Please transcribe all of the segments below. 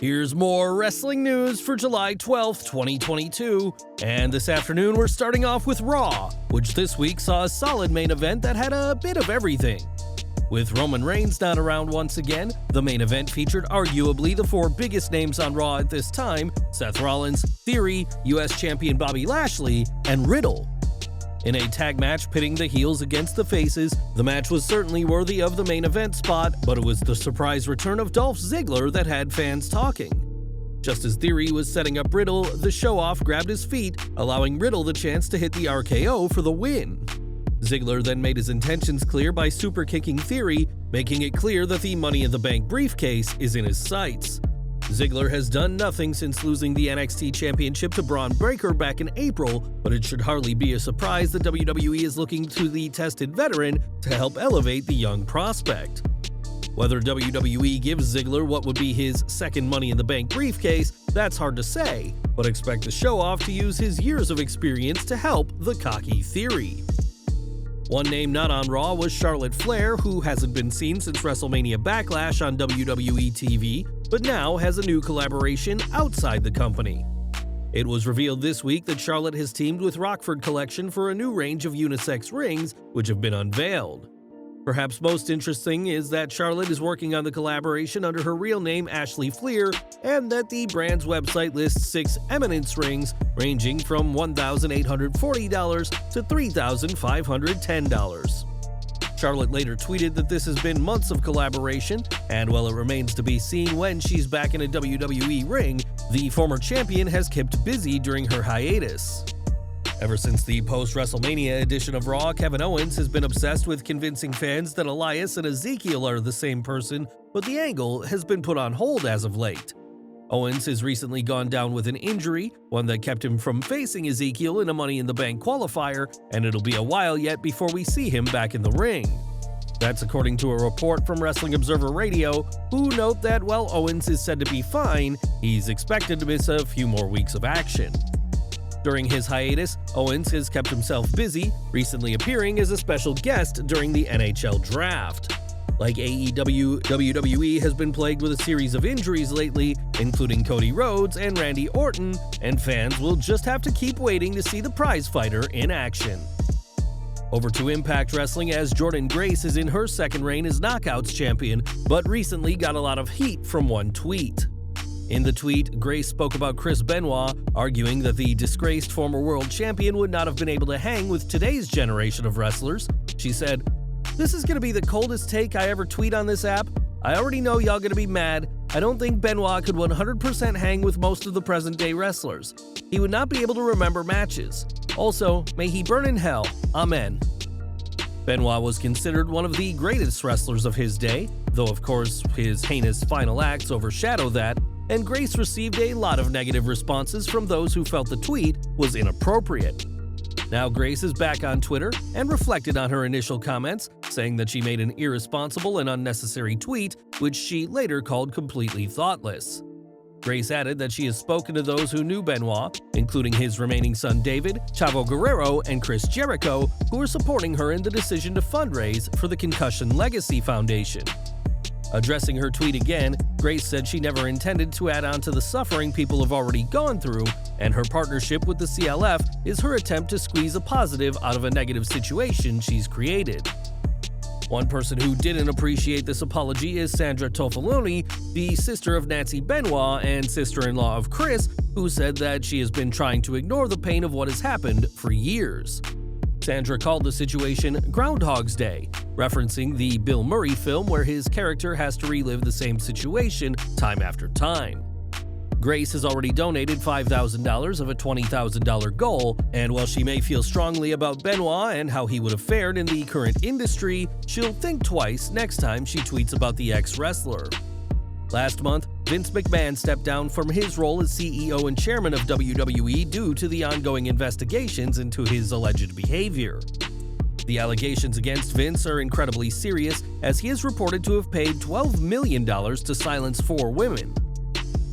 Here's more wrestling news for July 12th, 2022, and this afternoon we're starting off with Raw, which this week saw a solid main event that had a bit of everything. With Roman Reigns not around once again, the main event featured arguably the four biggest names on Raw at this time: Seth Rollins, Theory, US Champion Bobby Lashley, and Riddle. In a tag match pitting the heels against the faces, the match was certainly worthy of the main event spot, but it was the surprise return of Dolph Ziggler that had fans talking. Just as Theory was setting up Riddle, the show-off grabbed his feet, allowing Riddle the chance to hit the RKO for the win. Ziggler then made his intentions clear by super-kicking Theory, making it clear that the Money in the Bank briefcase is in his sights. Ziggler has done nothing since losing the NXT Championship to Braun Breaker back in April, but it should hardly be a surprise that WWE is looking to the tested veteran to help elevate the young prospect. Whether WWE gives Ziggler what would be his second Money in the Bank briefcase, that's hard to say, but expect the show-off to use his years of experience to help the cocky Theory. One name not on Raw was Charlotte Flair, who hasn't been seen since WrestleMania Backlash on WWE TV, but now has a new collaboration outside the company. It was revealed this week that Charlotte has teamed with Rockford Collection for a new range of unisex rings, which have been unveiled. Perhaps most interesting is that Charlotte is working on the collaboration under her real name Ashley Fleer, and that the brand's website lists 6 Eminence rings ranging from $1,840 to $3,510. Charlotte later tweeted that this has been months of collaboration, and while it remains to be seen when she's back in a WWE ring, the former champion has kept busy during her hiatus. Ever since the post-WrestleMania edition of Raw, Kevin Owens has been obsessed with convincing fans that Elias and Ezekiel are the same person, but the angle has been put on hold as of late. Owens has recently gone down with an injury, one that kept him from facing Ezekiel in a Money in the Bank qualifier, and it'll be a while yet before we see him back in the ring. That's according to a report from Wrestling Observer Radio, who note that while Owens is said to be fine, he's expected to miss a few more weeks of action. During his hiatus, Owens has kept himself busy, recently appearing as a special guest during the NHL Draft. Like AEW, WWE has been plagued with a series of injuries lately, including Cody Rhodes and Randy Orton, and fans will just have to keep waiting to see the prizefighter in action. Over to Impact Wrestling, as Jordynne Grace is in her second reign as Knockouts champion, but recently got a lot of heat from one tweet. In the tweet, Grace spoke about Chris Benoit, arguing that the disgraced former world champion would not have been able to hang with today's generation of wrestlers. She said, "This is gonna be the coldest take I ever tweet on this app. I already know y'all gonna be mad. I don't think Benoit could 100% hang with most of the present-day wrestlers. He would not be able to remember matches. Also, may he burn in hell. Amen." Benoit was considered one of the greatest wrestlers of his day, though of course his heinous final acts overshadow that, and Grace received a lot of negative responses from those who felt the tweet was inappropriate. Now Grace is back on Twitter and reflected on her initial comments, saying that she made an irresponsible and unnecessary tweet, which she later called completely thoughtless. Grace added that she has spoken to those who knew Benoit, including his remaining son David, Chavo Guerrero, and Chris Jericho, who are supporting her in the decision to fundraise for the Concussion Legacy Foundation. Addressing her tweet again, Grace said she never intended to add on to the suffering people have already gone through, and her partnership with the CLF is her attempt to squeeze a positive out of a negative situation she's created. One person who didn't appreciate this apology is Sandra Toffoloni, the sister of Nancy Benoit and sister-in-law of Chris, who said that she has been trying to ignore the pain of what has happened for years. Sandra called the situation Groundhog's Day, referencing the Bill Murray film where his character has to relive the same situation time after time. Grace has already donated $5,000 of a $20,000 goal, and while she may feel strongly about Benoit and how he would have fared in the current industry, she'll think twice next time she tweets about the ex-wrestler. Last month, Vince McMahon stepped down from his role as CEO and chairman of WWE due to the ongoing investigations into his alleged behavior. The allegations against Vince are incredibly serious, as he is reported to have paid $12 million to silence 4 women.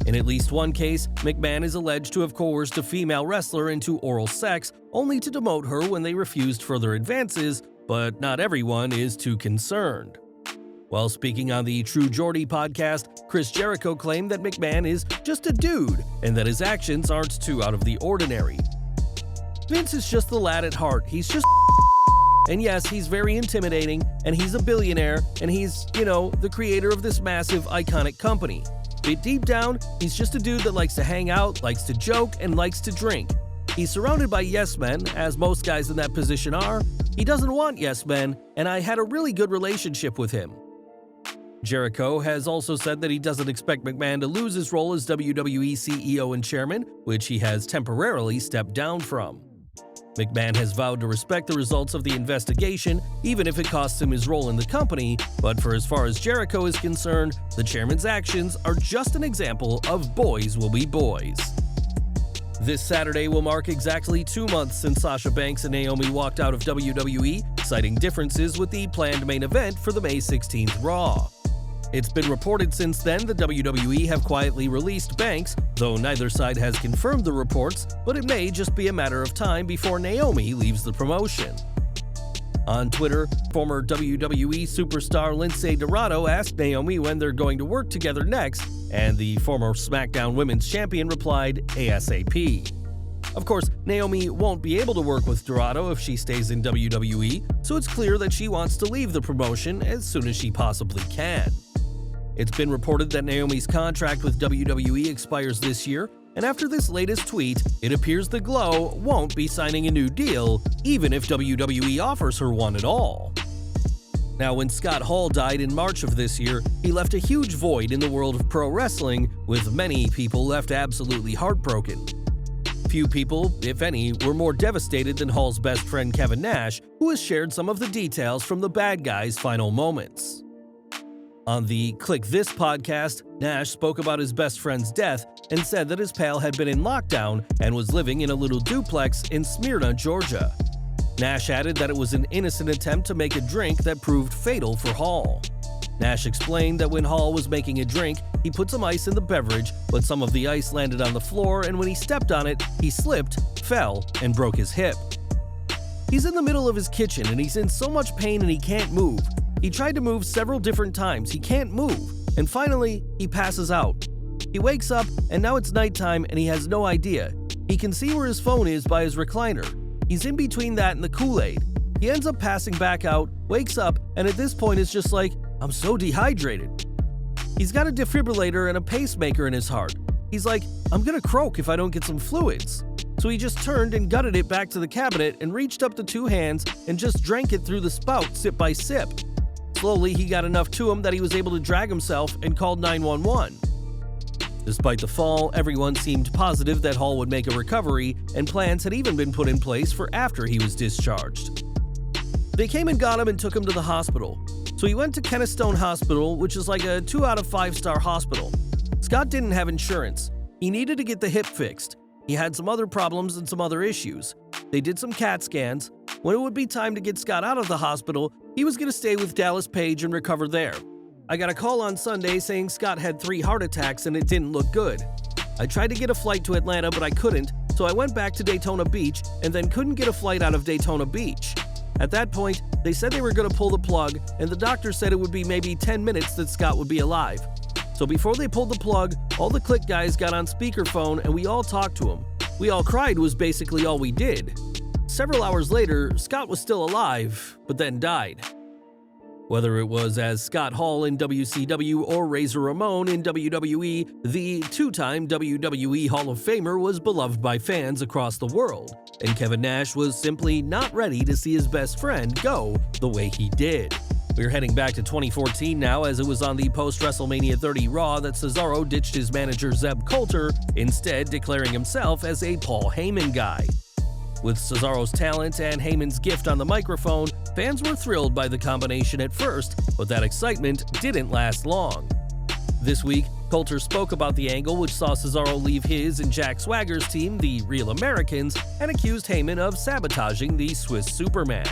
In at least one case, McMahon is alleged to have coerced a female wrestler into oral sex, only to demote her when they refused further advances, but not everyone is too concerned. While speaking on the True Jordynne podcast, Chris Jericho claimed that McMahon is just a dude and that his actions aren't too out of the ordinary. Vince is just the lad at heart. He's just and yes, he's very intimidating, and he's a billionaire, and he's, the creator of this massive, iconic company. But deep down, he's just a dude that likes to hang out, likes to joke, and likes to drink. He's surrounded by yes men, as most guys in that position are. He doesn't want yes men, and I had a really good relationship with him. Jericho has also said that he doesn't expect McMahon to lose his role as WWE CEO and chairman, which he has temporarily stepped down from. McMahon has vowed to respect the results of the investigation, even if it costs him his role in the company, but for as far as Jericho is concerned, the chairman's actions are just an example of boys will be boys. This Saturday will mark exactly 2 months since Sasha Banks and Naomi walked out of WWE, citing differences with the planned main event for the May 16th Raw. It's been reported since then that WWE have quietly released Banks, though neither side has confirmed the reports, but it may just be a matter of time before Naomi leaves the promotion. On Twitter, former WWE superstar Lindsay Dorado asked Naomi when they're going to work together next, and the former SmackDown Women's Champion replied ASAP. Of course, Naomi won't be able to work with Dorado if she stays in WWE, so it's clear that she wants to leave the promotion as soon as she possibly can. It's been reported that Naomi's contract with WWE expires this year, and after this latest tweet, it appears the Glow won't be signing a new deal, even if WWE offers her one at all. Now, when Scott Hall died in March of this year, he left a huge void in the world of pro wrestling, with many people left absolutely heartbroken. Few people, if any, were more devastated than Hall's best friend Kevin Nash, who has shared some of the details from the bad guy's final moments. On the Click This podcast, Nash spoke about his best friend's death and said that his pal had been in lockdown and was living in a little duplex in Smyrna, Georgia. Nash added that it was an innocent attempt to make a drink that proved fatal for Hall. Nash explained that when Hall was making a drink, he put some ice in the beverage, but some of the ice landed on the floor, and when he stepped on it, he slipped, fell, and broke his hip. He's in the middle of his kitchen and he's in so much pain and he can't move. He tried to move several different times, he can't move, and finally, he passes out. He wakes up, and now it's nighttime and he has no idea. He can see where his phone is by his recliner. He's in between that and the Kool-Aid. He ends up passing back out, wakes up, and at this point is just like, I'm so dehydrated. He's got a defibrillator and a pacemaker in his heart. He's like, I'm gonna croak if I don't get some fluids. So he just turned and gutted it back to the cabinet and reached up the 2 hands and just drank it through the spout sip by sip. Slowly, he got enough to him that he was able to drag himself and called 911. Despite the fall, everyone seemed positive that Hall would make a recovery, and plans had even been put in place for after he was discharged. They came and got him and took him to the hospital. So he went to Kennestone Hospital, which is like a 2 out of 5-star hospital. Scott didn't have insurance. He needed to get the hip fixed. He had some other problems and some other issues. They did some CAT scans. When it would be time to get Scott out of the hospital, he was going to stay with Dallas Page and recover there. I got a call on Sunday saying Scott had 3 heart attacks and it didn't look good. I tried to get a flight to Atlanta, but I couldn't, so I went back to Daytona Beach and then couldn't get a flight out of Daytona Beach. At that point, they said they were going to pull the plug, and the doctor said it would be maybe 10 minutes that Scott would be alive. So before they pulled the plug, all the Click guys got on speakerphone and we all talked to him. We all cried was basically all we did. Several hours later, Scott was still alive, but then died. Whether it was as Scott Hall in WCW or Razor Ramon in WWE, the 2-time WWE Hall of Famer was beloved by fans across the world, and Kevin Nash was simply not ready to see his best friend go the way he did. We're heading back to 2014 now, as it was on the post-WrestleMania 30 Raw that Cesaro ditched his manager Zeb Coulter, instead declaring himself as a Paul Heyman guy. With Cesaro's talent and Heyman's gift on the microphone, fans were thrilled by the combination at first, but that excitement didn't last long. This week, Coulter spoke about the angle which saw Cesaro leave his and Jack Swagger's team, the Real Americans, and accused Heyman of sabotaging the Swiss Superman.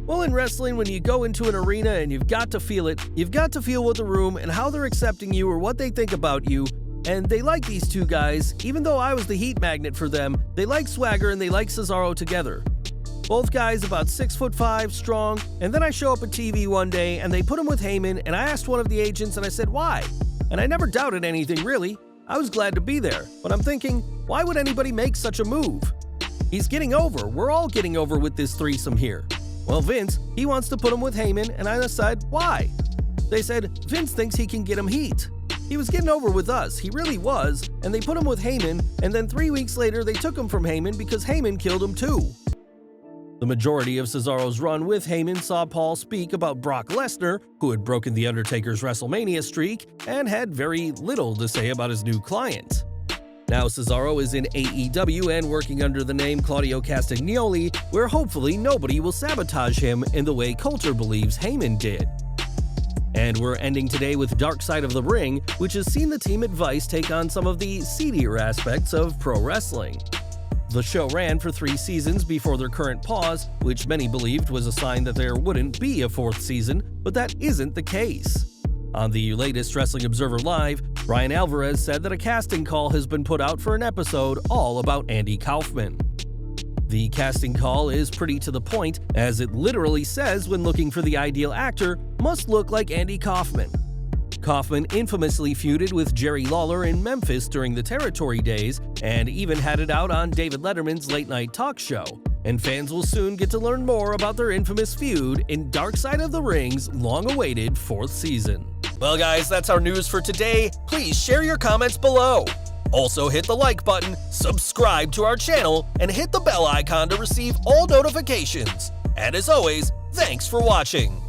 Well, in wrestling, when you go into an arena and you've got to feel it, you've got to feel with the room and how they're accepting you or what they think about you. And they like these 2 guys. Even though I was the heat magnet for them, they like Swagger and they like Cesaro together. Both guys about 6'5" strong, and then I show up at TV one day and they put him with Heyman, and I asked one of the agents and I said, why? And I never doubted anything really. I was glad to be there, but I'm thinking, why would anybody make such a move? He's getting over. We're all getting over with this threesome here. Well, Vince, he wants to put him with Heyman, and I said, why? They said, Vince thinks he can get him heat. He was getting over with us, he really was, and they put him with Heyman, and then 3 weeks later they took him from Heyman because Heyman killed him too. The majority of Cesaro's run with Heyman saw Paul speak about Brock Lesnar, who had broken The Undertaker's WrestleMania streak, and had very little to say about his new client. Now Cesaro is in AEW and working under the name Claudio Castagnoli, where hopefully nobody will sabotage him in the way Coulter believes Heyman did. And we're ending today with Dark Side of the Ring, which has seen the team at Vice take on some of the seedier aspects of pro wrestling. The show ran for 3 seasons before their current pause, which many believed was a sign that there wouldn't be a 4th season, but that isn't the case. On the latest Wrestling Observer Live, Brian Alvarez said that a casting call has been put out for an episode all about Andy Kaufman. The casting call is pretty to the point, as it literally says when looking for the ideal actor must look like Andy Kaufman. Kaufman infamously feuded with Jerry Lawler in Memphis during the Territory days and even had it out on David Letterman's late-night talk show, and fans will soon get to learn more about their infamous feud in Dark Side of the Ring's long-awaited 4th season. Well guys, that's our news for today. Please share your comments below. Also hit the like button, subscribe to our channel, and hit the bell icon to receive all notifications. And as always, thanks for watching.